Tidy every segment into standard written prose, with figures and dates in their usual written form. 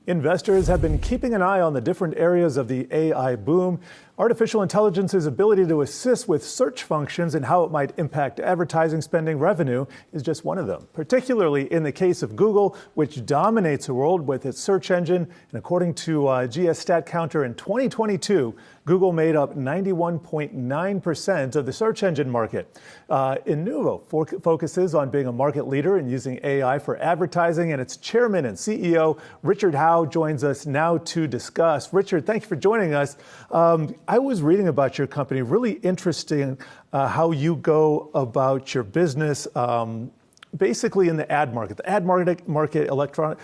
Investors have been keeping an eye on the different areas of the AI boom. Artificial intelligence's ability to assist with search functions and how it might impact advertising spending revenue is just one of them, particularly in the case of Google, which dominates the world with its search engine. And according to GS StatCounter in 2022, Google made up 91.9% of the search engine market. Inuvo focuses on being a market leader and using AI for advertising, and its chairman and CEO, Richard Howe, joins us now to discuss. Richard, thank you for joining us. I was reading about your company, really interesting how you go about your business, basically in the ad market. The ad market electronic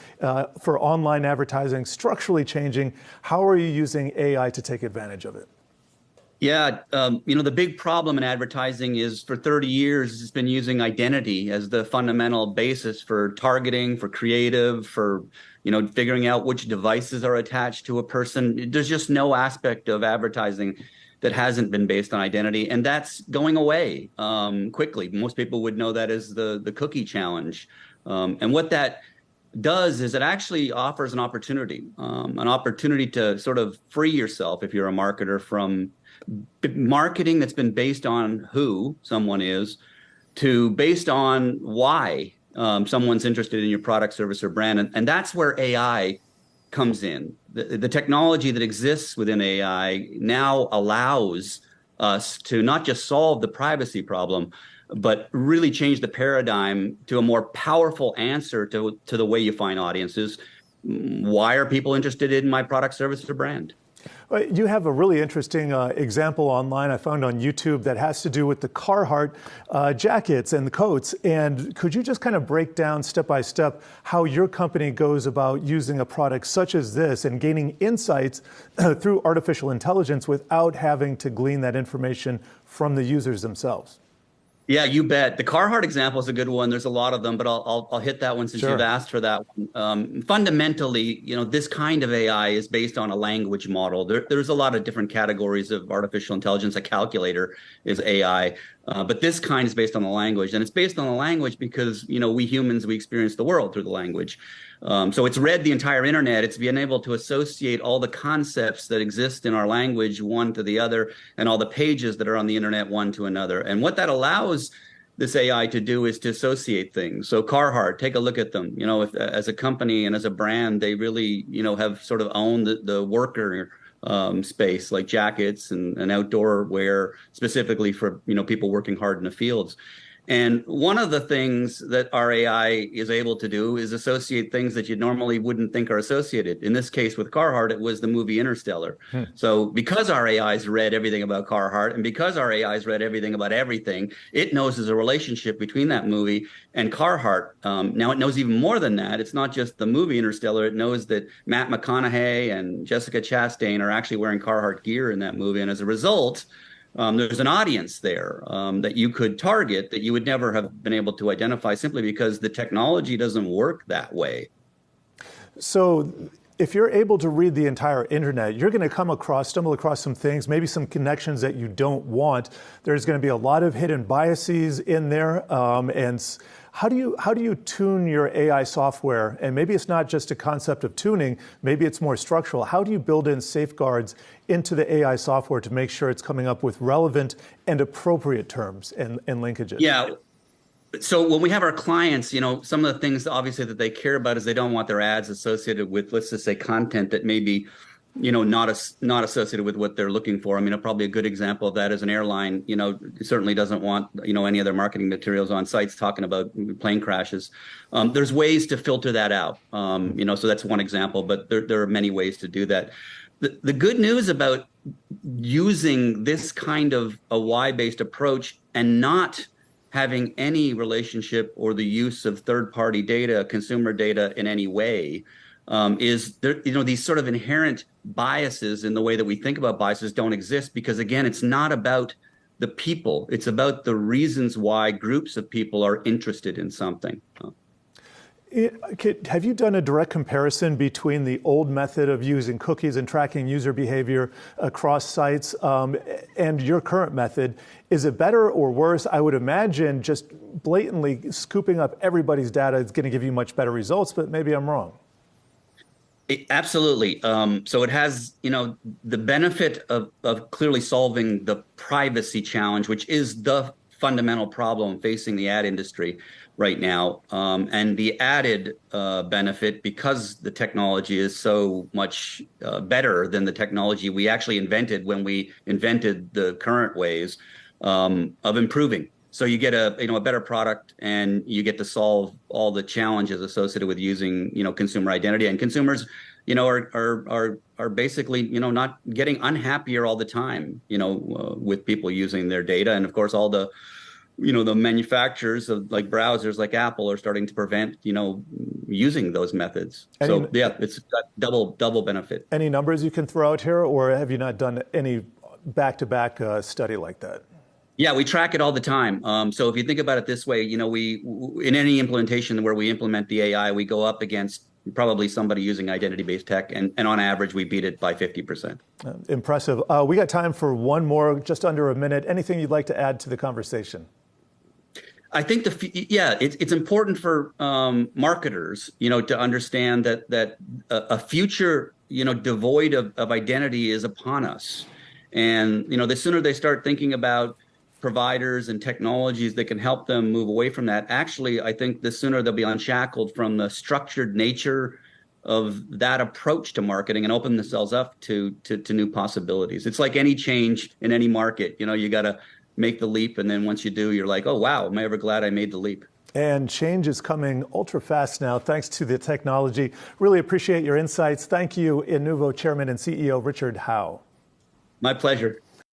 for online advertising, structurally changing. How are you using AI to take advantage of it? Yeah, the big problem in advertising is for 30 years, it's been using identity as the fundamental basis for targeting, for creative, for figuring out which devices are attached to a person. There's just no aspect of advertising that hasn't been based on identity, and that's going away quickly. Most people would know that as the cookie challenge. And what that does is it actually offers an opportunity to sort of free yourself, if you're a marketer, from marketing that's been based on who someone is to based on why someone's interested in your product, service, or brand. And that's where AI comes in. The technology that exists within AI now allows us to not just solve the privacy problem, but really change the paradigm to a more powerful answer to the way you find audiences. Why are people interested in my product, service, or brand? You have a really interesting example online I found on YouTube that has to do with the Carhartt jackets and the coats. And could you just kind of break down step by step how your company goes about using a product such as this and gaining insights through artificial intelligence without having to glean that information from the users themselves? Yeah, you bet. The Carhartt example is a good one. There's a lot of them, but I'll hit that one since you've asked for that one. Fundamentally, this kind of AI is based on a language model. There's a lot of different categories of artificial intelligence. A calculator is AI, but this kind is based on the language, and it's based on the language because we humans, we experience the world through the language. So it's read the entire internet. It's been able to associate all the concepts that exist in our language one to the other, and all the pages that are on the internet one to another. And what that allows this AI to do is to associate things. So Carhartt, take a look at them. If, as a company and as a brand, they really have sort of owned the worker space, like jackets and outdoor wear, specifically for people working hard in the fields. And one of the things that our AI is able to do is associate things that you normally wouldn't think are associated. In this case with Carhartt, it was the movie Interstellar. So because our AI's read everything about Carhartt, and because our AI's read everything about everything, it knows there's a relationship between that movie and Carhartt. Now it knows even more than that. It's not just the movie Interstellar. It knows that Matt McConaughey and Jessica Chastain are actually wearing Carhartt gear in that movie. And as a result, there's an audience there that you could target that you would never have been able to identify simply because the technology doesn't work that way. So if you're able to read the entire internet, you're going to stumble across some things, maybe some connections that you don't want. There's going to be a lot of hidden biases in there. And how do you tune your AI software? And maybe it's not just a concept of tuning, maybe it's more structural. How do you build in safeguards into the AI software to make sure it's coming up with relevant and appropriate terms and linkages? Yeah. So when we have our clients, some of the things obviously that they care about is they don't want their ads associated with, let's just say, content that may be not associated with what they're looking for. I mean, probably a good example of that is an airline, certainly doesn't want, any other marketing materials on sites talking about plane crashes. There's ways to filter that out, so that's one example, but there are many ways to do that. The good news about using this kind of a why-based approach and not having any relationship or the use of third-party data, consumer data in any way, is there, these sort of inherent biases in the way that we think about biases don't exist because, again, it's not about the people. It's about the reasons why groups of people are interested in something. Have you done a direct comparison between the old method of using cookies and tracking user behavior across sites and your current method? Is it better or worse? I would imagine just blatantly scooping up everybody's data is going to give you much better results, but maybe I'm wrong. Absolutely. So it has, the benefit of clearly solving the privacy challenge, which is the fundamental problem facing the ad industry right now. And the added benefit, because the technology is so much better than the technology we actually invented when we invented the current ways of improving. So you get a better product, and you get to solve all the challenges associated with using consumer identity. And consumers are basically not getting unhappier all the time with people using their data. And of course, all the manufacturers of like browsers like Apple are starting to prevent using those methods. So yeah, it's got double benefit. Any numbers you can throw out here, or have you not done any back-to-back study like that? Yeah, we track it all the time. So if you think about it this way, we in any implementation where we implement the AI, we go up against probably somebody using identity-based tech, and on average, we beat it by 50%. Impressive. We got time for one more, just under a minute. Anything you'd like to add to the conversation? I think it's important for marketers, to understand that a future, devoid of identity is upon us, and the sooner they start thinking about providers and technologies that can help them move away from that, actually, I think the sooner they'll be unshackled from the structured nature of that approach to marketing and open themselves up to new possibilities. It's like any change in any market. You got to make the leap, and then once you do, you're like, oh wow, am I ever glad I made the leap. And change is coming ultra fast now, thanks to the technology. Really appreciate your insights. Thank you, Inuvo Chairman and CEO Richard Howe. My pleasure.